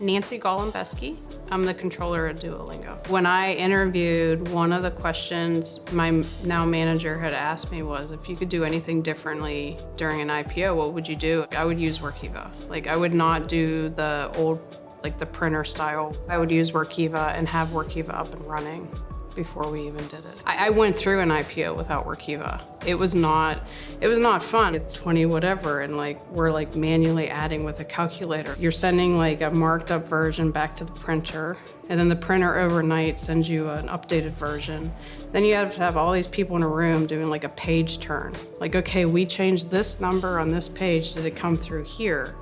Nancy Golembeski. I'm the controller at Duolingo. When I interviewed, one of the questions my now manager had asked me was, if you could do anything differently during an IPO, what would you do? I would use Workiva. Like, I would not do the old, like the printer style. I would use Workiva and have Workiva up and running before we even did it. I went through an IPO without Workiva. It was not fun. It's 20 whatever, and like we're like manually adding with a calculator. You're sending like a marked up version back to the printer, and then the printer overnight sends you an updated version. Then you have to have all these people in a room doing like a page turn. Like, okay, we changed this number on this page, did it come through here?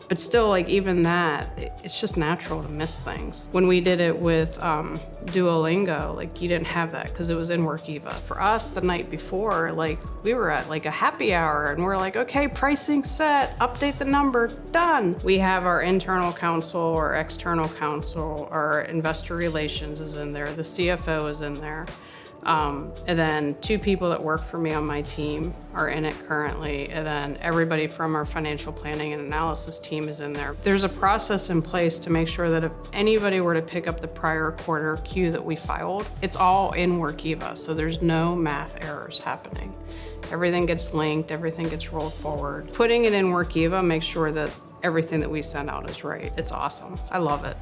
But still, like, even that, it's just natural to miss things. When we did it with Duolingo, like, you didn't have that because it was in Workiva. For us, the night before, like, we were at like a happy hour and we're like, okay, pricing set, update the number, done. We have our internal counsel, our external counsel, our investor relations is in there, the CFO is in there. And then 2 people that work for me on my team are in it currently, and then everybody from our financial planning and analysis team is in there. There's a process in place to make sure that if anybody were to pick up the prior quarter Q that we filed, it's all in Workiva, so there's no math errors happening. Everything gets linked, everything gets rolled forward. Putting it in Workiva makes sure that everything that we send out is right. It's awesome. I love it.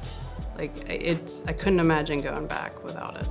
Like, I couldn't imagine going back without it.